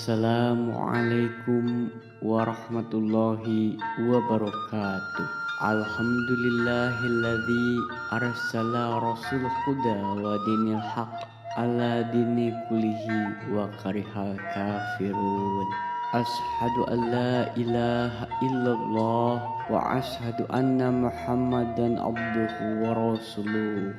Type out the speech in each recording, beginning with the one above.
Assalamualaikum warahmatullahi wabarakatuh. Alhamdulillahilladzi arsala rasul huda wa dinil haq ala dini kulihi wa karihal kafirun. Ashhadu an la ilaha illallah wa ashhadu anna muhammadan abduhu wa rasuluh.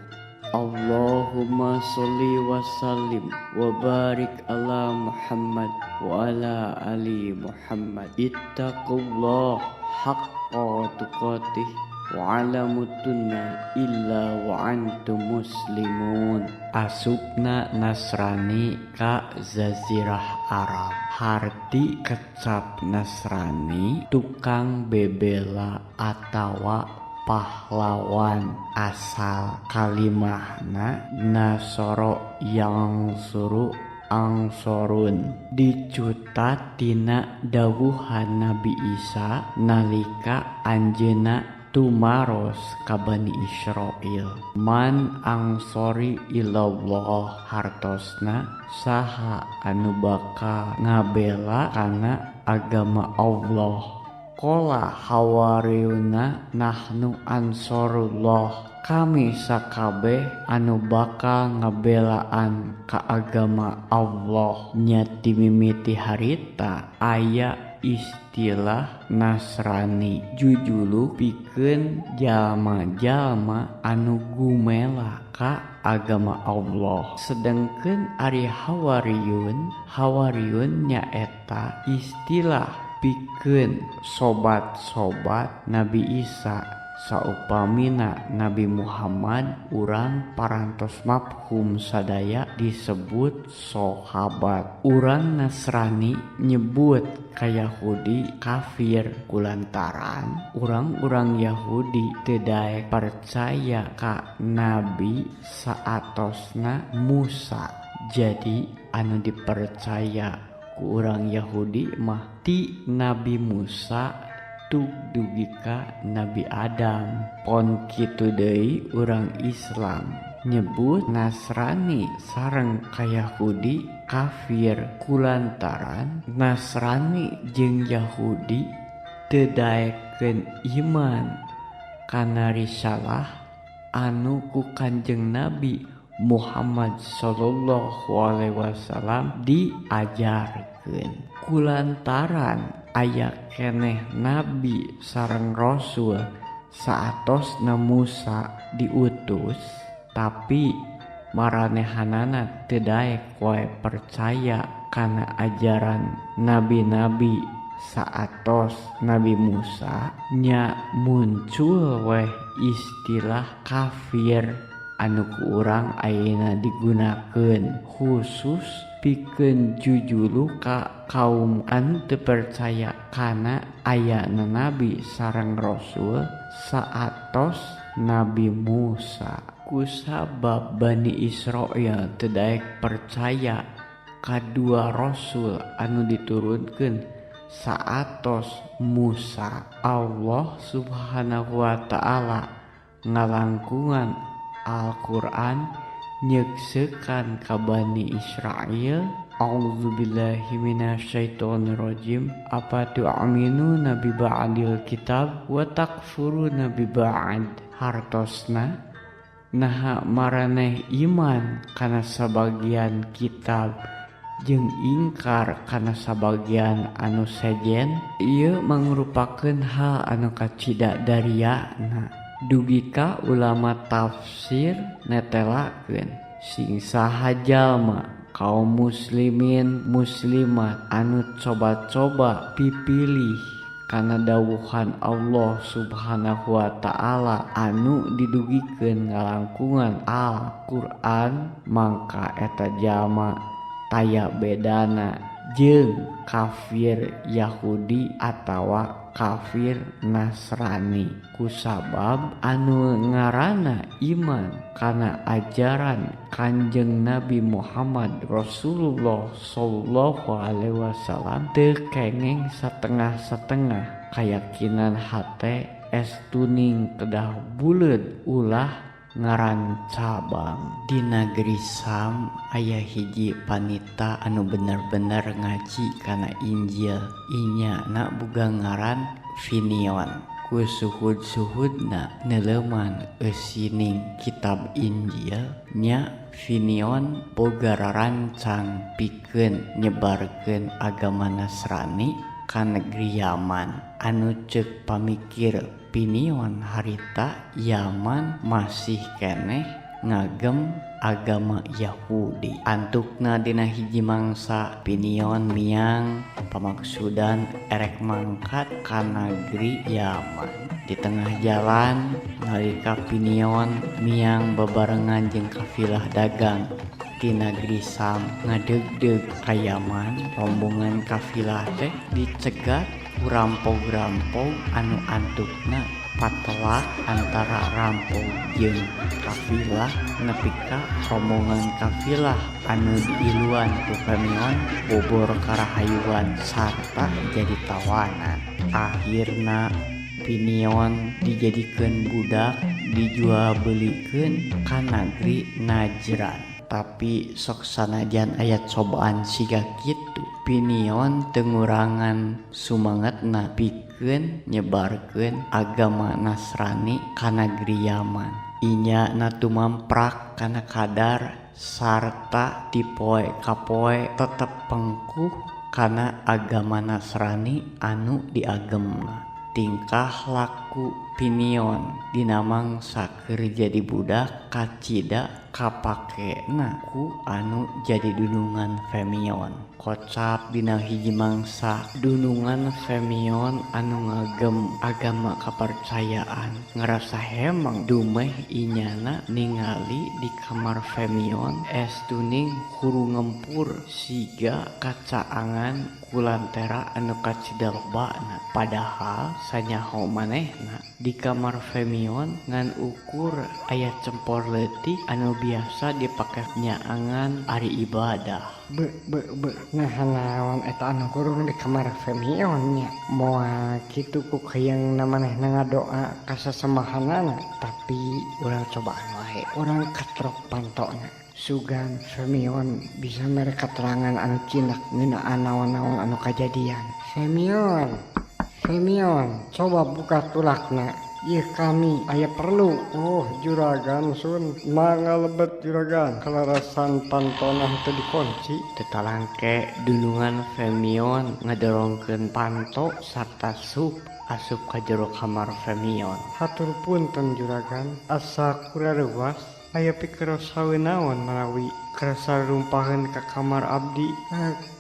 Allahumma sholli wa sallim wa barik ala Muhammad wa ala ali Muhammad. Ittaqullah haqqa tuqatih wa ala mutunna illa wa antum muslimun. Asupna Nasrani ka Jazirah Arab. Harti kecap Nasrani tukang bebela atawa pahlawan. Asal kalimahna nasoro yang suruh angsorun, dicutat tina dawuhan Nabi Isa nalika anjeunna tumaros ka Bani Israil. Man angsori ilallah, hartosna saha anu bakal ngabela kana agama Allah. Qala hawariyuna nahnu ansorullah, kami sakabeh anu bakal ngabelaan ka agama Allah. Nya ti mimiti harita aya istilah Nasrani jujulu pikeun jalma-jalma anu gumela ka agama Allah. Sedengkeun ari hawariyun nyaeta istilah pikeun sobat-sobat Nabi Isa. Saupamina Nabi Muhammad urang parantos mafhum sadaya disebut sahabat. Urang Nasrani nyebut ka Yahudi kafir kulantaran urang-urang Yahudi teu daek percaya ka Nabi saatosna Musa. Jadi anu dipercaya ku urang Yahudi mah ti Nabi Musa tug dugi ka Nabi Adam. Pon kitu deui urang Islam nyebut Nasrani sareng ka Yahudi kafir kulantaran Nasrani jeung Yahudi teu daekeun iman kana risalah anu ku Kanjeng Nabi Muhammad sallallahu alaihi wasallam diajarkeun. Kulantaran aya keneh nabi sareng rasul saatosna Musa diutus, tapi maranehanana teu daek wae percaya kana ajaran nabi-nabi saatos Nabi Musa. Nya muncul weh istilah kafir anu ku urang ayeuna digunakeun khusus pikeun jujulu ka kaum anu teu percaya kana ayana nabi sareng rasul saatos Nabi Musa. Kusabab Bani Israil teu daek percaya kadua rasul anu diturunkeun saatos Musa, Allah Subhanahu wa taala ngalangkungan Al-Quran nyeksekan ka Bani Israil. A'udzubillahi minasyaitonirrajim. Apa tu'minuna bi ba'dil kitab wa takfuruna bi ba'd. Hartosna naha maraneh iman kana sabagian kitab jeung ingkar kana sabagian anu sejen. Ieu mangrupakeun hal anu kacida dariana. Dugi ka ulama tafsir netelakeun sing saha jalma kaum muslimin muslimat anu coba-coba pipilih kana dawuhan Allah Subhanahu wa taala anu didugikeun ngalangkungan Al-Qur'an, mangka eta jalma taya bedana jeung kafir Yahudi atawa kafir Nasrani. Kusabab anu ngaranna iman kana ajaran Kanjeng Nabi Muhammad Rasulullah sallallahu alaihi wasallam teu kengeng satengah-satengah. Kayakinan hate es tuning kedah buleud ulah ngaran cabang. Di negeri Sam aya hiji panita anu bener-bener ngaji kana Injil. Inyana boga ngaran Finion. Ku suhud-suhudna neuleman eusining kitab Injil nya Finion boga rarancang pikeun nyebarkeun agama Nasrani ka negeri Yaman. Anu ceuk pamikir Finion harita Yaman masih keneh ngagem agama Yahudi. Antukna dina hiji mangsa Finion miang pamaksudan erek mangkat ka negeri Yaman. Di tengah jalan nalika Finion miang bebarengan jeung kafilah dagang di negeri Sam ngadegdeg ka Yaman, rombongan kafilah teh dicegat ku rampog-rampog anu antukna patelak antara rampog jeung kafilah nepi ka rombongan kafilah anu diiluan ku Finion bobor karahayuan sarta jadi tawanan. Akhirna Finion dijadikeun budak dijual belikeun ka negeri Najran. Tapi sok sanajan aya cobaan siga kitu, Finion teu ngurangan sumangetna pikeun nyebarkeun agama Nasrani ka negeri Yaman. Inyana tumamprak kana kadar sarta ti poe ka poe tetep pengkuh kana agama Nasrani anu diagemna. Tingkah laku Finion dina mangsa keur jadi budak kacida kapakena ku anu jadi dunungan Finion. Kocap dina hiji mangsa dunungan Finion anu ngagem agama kepercayaan ngerasa hemang dumeh inyana ningali di kamar Finion estuning huru ngempur siga kacaangan kulantera anu kacida lobana. Padahal sanyaho manehna di kamar Finion ngan ukur aya cempor leutik anu biasa dipake nyaangan ari ibadah. Naon eta anu kurung di kamar Finion nya. Moal kitu ku hayang manehna ngadoa ka sasemahanana, tapi urang cobaan wae. Urang katrok pantona. Sugan Finion bisa mere keterangan anu cinak ngeunaan naon-naon anu kajadian. Finion, coba buka tulakna. Ieu kami aya perlu. Oh juragan sun mangga lebet juragan kelarasan pantonah teu dikunci. Tetalangke dunungan Finion ngadorongkeun panto sarta sup asup ka jero kamar Finion. Hatur punten juragan, asa kuraruas aya pikir sawe naon manawi kerasa rumpaheun ka kamar abdi.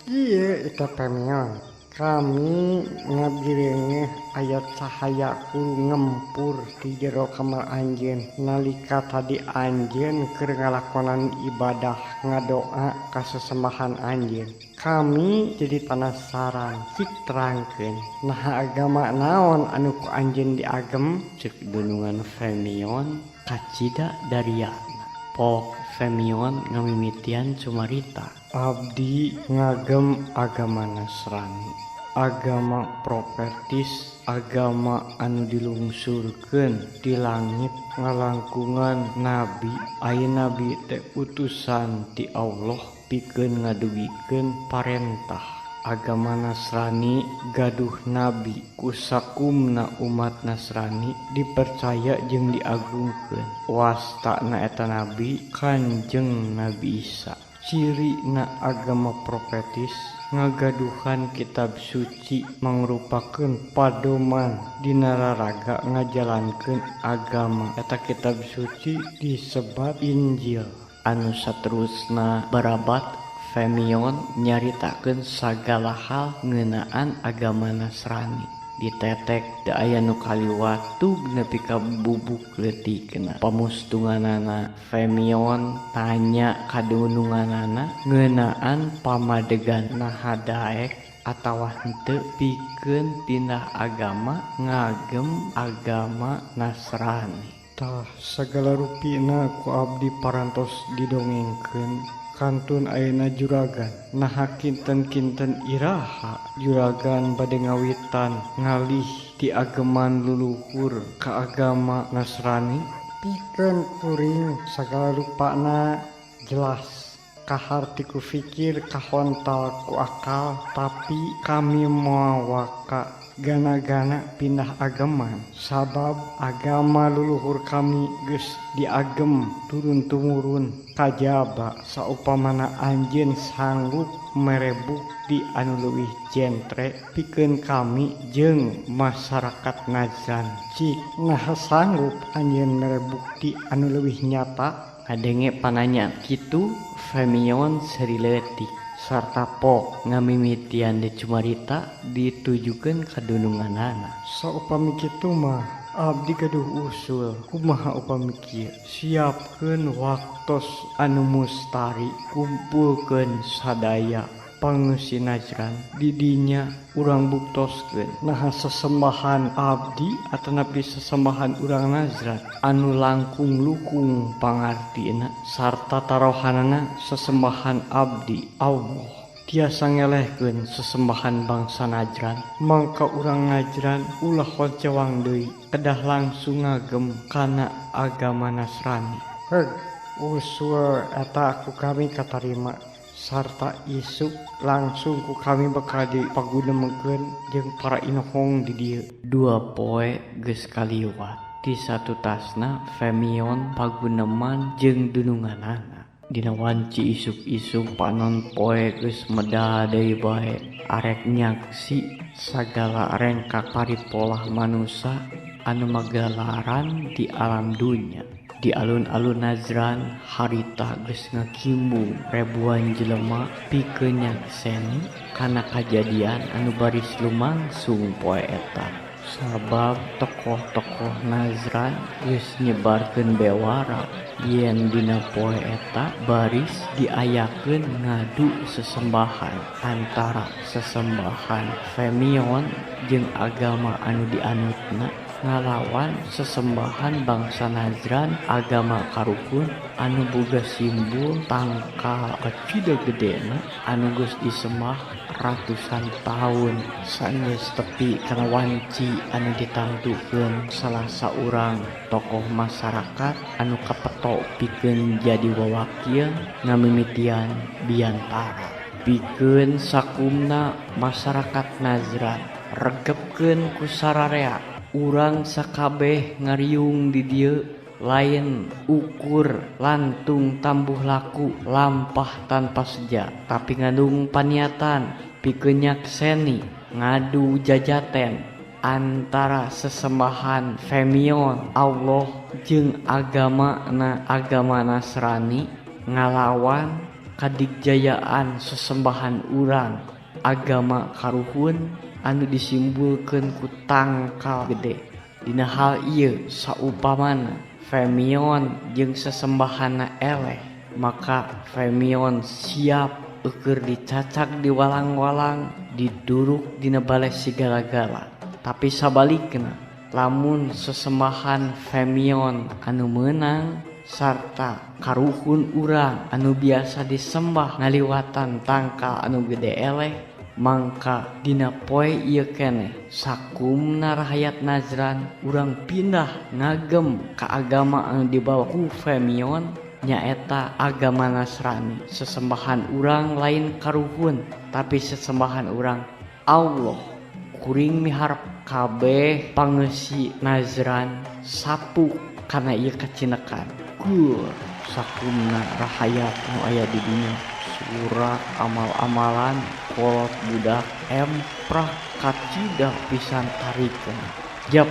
Ieu eta Finion. Kami ngabdirengeh ayat cahaya kuru ngempur di jero kamar anjeun nalika tadi anjeun keur ngalakonan ibadah ngadoa ka sesembahan anjeun. Kami jadi penasaran, cik terangkeun nah agama naon anu ku anjeun diagem. Ceuk dunungan Finion kacida dariana. Pok Finion ngamimitian cumarita. Abdi ngagem agama Nasrani, agama profetis, agama anu dilungsurkeun di langit ngalangkungan nabi. Aya nabi teh utusan ti Allah pikeun ngadugikeun parentah. Agama Nasrani gaduh nabi, kusakumna umat Nasrani dipercaya jeung diagungkeun. Wastana eta nabi Kanjeng Nabi Isa. Ciri na agama profetis ngagaduhan kitab suci mangrupakeun padoman dina raraga ngajalankeun agama. Eta kitab suci disebat Injil. Anu saterusna barabat Finion nyaritakeun sagala hal ngeunaan agama Nasrani. Ditetek da aya nu kaliwat tug nepi ka bubuk leutikna. Pamustunganana Finion tanya ka dununganana ngeunaan pamadegan naha daek atawa henteu pikeun pindah agama ngagem agama Nasrani. Tah sagala rupina ku abdi parantos didongengkeun. Kantun ayeuna juragan naha kinten-kinten iraha juragan bade ngawitan ngalih ti ageman luluhur ka agama Nasrani. Pikeun kuring sagala rupana jelas kaharti ku fikir kahontal ku akal tapi kami moal waka gana-gana pindah agama sabab agama leluhur kami geus diagem turun-tumurun kajaba saupamana anjeun sanggup merebuk di anu leuwih jentre pikeun kami jeung masyarakat Najran cik nah sanggup anjeun merebuk di anu leuwih nyata Ngadenge pananya kitu Femion seriletik sarta pok ngamimitian di cumarita ditujukeun ka dununganana. Saupami kitu mah abdi gaduh usul kumaha upami kieu siapkeun waktos anu mustari kumpulkeun sadaya pangeus Najran di dinya urang buktoskeun naha sesembahan abdi atanapi sesembahan urang Najran anu langkung lukung pangartina sarta tarohanana sesembahan abdi Allah tiasa ngelehkeun sesembahan bangsa Najran mangka urang Najran ulah koncewang deui kedah langsung ngagem kana agama Nasrani. Usul eta aku kami katarima sarta isuk langsung ku kami bakal dipagunemekeun jeung para inohong di dieu. 2 poe geus kaliwat ti satu tasna Femion paguneman jeung dununganana. Dina wanci isuk-isuk panon poe geus medal deui bae arek nyaksi sagala rengkak paripolah manusia anu magalaran di alam dunya. Di alun-alun Najran harita geus ngakimbung ribuan jelema pikeun nyakseni kana kajadian anu baris lumangsung poe eta. Sabab tokoh-tokoh Najran geus nyebarkeun bewara yen dina poe eta baris diayakeun ngadu sesembahan antara sesembahan Femion jeung agama anu dianutna ngalawan sesembahan bangsa Najran agama karukun anu boga simbol tangkal kecida gedena anu geus disembah ratusan tahun sanes tepi kana wanci anu ditangtukeun salah saurang tokoh masyarakat anu kapeto pikeun jadi wawakil ngamimitian biantara pikeun sakumna masyarakat Najran regepkeun ku sararea urang sakabeh ngariung di dieu lain ukur lantung tambuh laku lampah tanpa seja tapi ngandung paniatan pikeun nyakseni ngadu jajaten antara sesembahan Femion Allah jeung agama Nasrani ngalawan kadigjayaan sesembahan urang agama karuhun anu disimbulkeun ku tangkal gede. Dina hal ieu saupamana Femion jeung sesembahanna eleh maka Femion siap keur dicacak di walang-walang diduruk dina balai sigala-gala. Tapi sabalikna lamun sesembahan Femion anu meunang sarta karuhun urang anu biasa disembah ngaliwatan tangkal anu gede eleh mangka dina poe ieu keneh sakumna rakyat Najran urang pindah ngagem ka agama anu dibawa ku Femion nyaeta agama Nasrani. Sesembahan urang lain karuhun tapi sesembahan urang Allah. Kuring miharep kabeh pangeusi Najran sapu kana ieu kacinekan gur sakumna rakyat anu aya di dinya surat amal-amalan kolot budak emprah kacida pisan tarikeun jap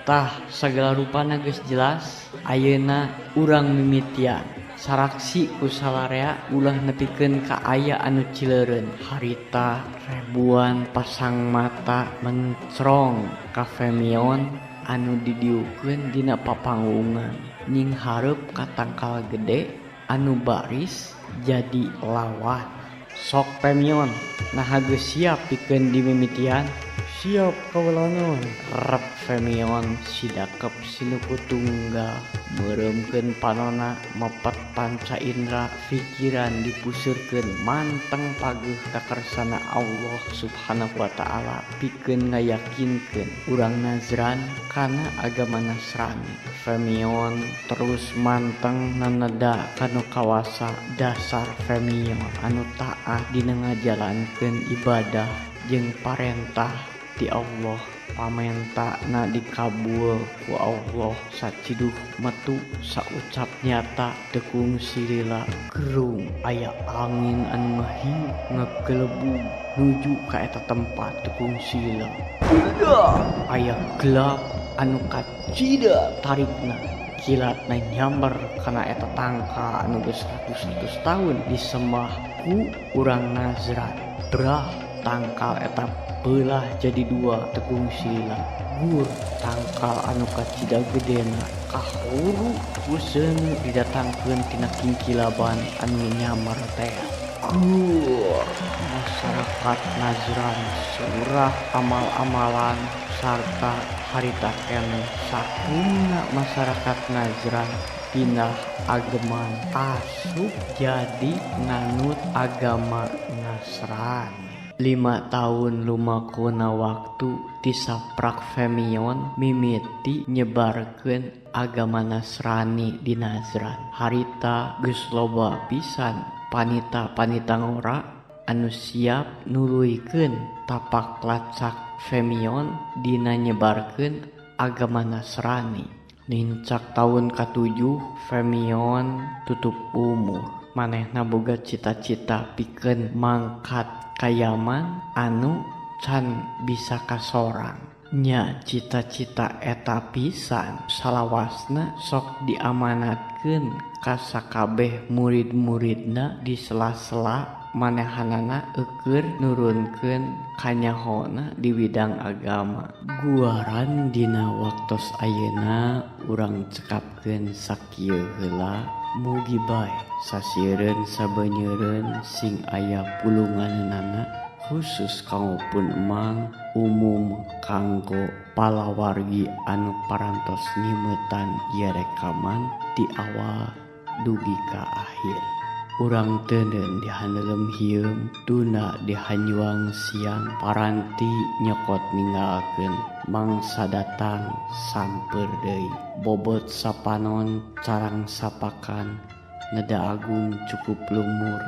tah sagala rupana geus jelas ayeuna urang mimitian saraksi ku salarea ulah nepikeun ka aya anu cileureun harita ribuan pasang mata mencrong ka Femion anu didiukeun dina papanggungan nying hareup ka tangkal gede anu baris jadi lawan. Sok Femion nah geus siap pikeun dimimitian Siap kawulanon. Rep Femion sidakep sinuku tunggal meremkeun panona mepet panca indra pikiran dipusirkeun manteng pageuh ka kersana Allah Subhanahu wa taala pikeun ngayakinkeun urang Nazran kana agama Nasrani. Femion terus manteng naneda kanu kawasa dasar Femion anu taat dina ngajalankeun ibadah jeung parentah ti Allah. Pamenta na dikabul ku Allah saciduh metu saucap nyata tekung silila gerung aya angin anu ngahiu ngagelebug nuju ka eta tempat tekung silila aya gelap anu kacida tarikna kilatna nyamber kana eta tangka anu geus 100 tahun disembah ku urang Nazran. Brah tangkal eta belah jadi dua tekung silila gur tangkal anu kacida gedena kahuru kuseun didatangkeun tina kingkilaban anu nyamar teh. Masyarakat Nazran surah amal-amalan sarta harita keneh sakumna masyarakat Nazran pindah ageman asup jadi nganut agama Nasrani. 5 tahun lumakuna waktu tisaprak Femion mimiti nyebarkeun agama Nasrani di Nazran. Harita geus loba pisan panita-panita ngora anu siap nuluykeun tapak lacak Femion dina nyebarkeun agama Nasrani. Nincak tahun ke-7 Femion tutup umur. Manehna boga cita-cita pikeun mangkat ka Yaman anu can bisa kasorang. Nya cita-cita eta pisan salawasna sok diamanatkeun ka sakabeh murid-muridna di sela-sela manehanana eukeur nurunkeun kanyahona di bidang agama. Guaran dina waktos ayeuna urang cekapkeun sakieu heula mugi bae sasiereun sabeunyereun sing aya pulunganana khusus kanggo emang umum kanggo palawargi anu parantos nyimetan ieu rekaman ti awal dugi ka akhir. Urang teuneun dihandelem hieum tuna dihanyuang siang paranti nyokot ninggalkeun mangsa datang samper deui bobot sapanon carang sapakan ngeda agung cukup lumur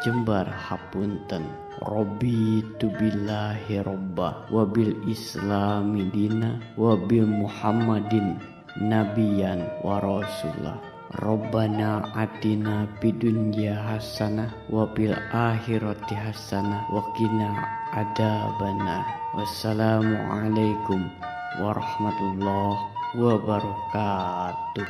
jembar hapunten Robbi tu billahi robba wabil islami dina wabil muhammadin nabiyan wa rasulah. Rabbana atina fid dunya hasanah wa fil akhirati hasanah wa qina adzabannar. Wassalamu alaikum warahmatullahi wabarakatuh.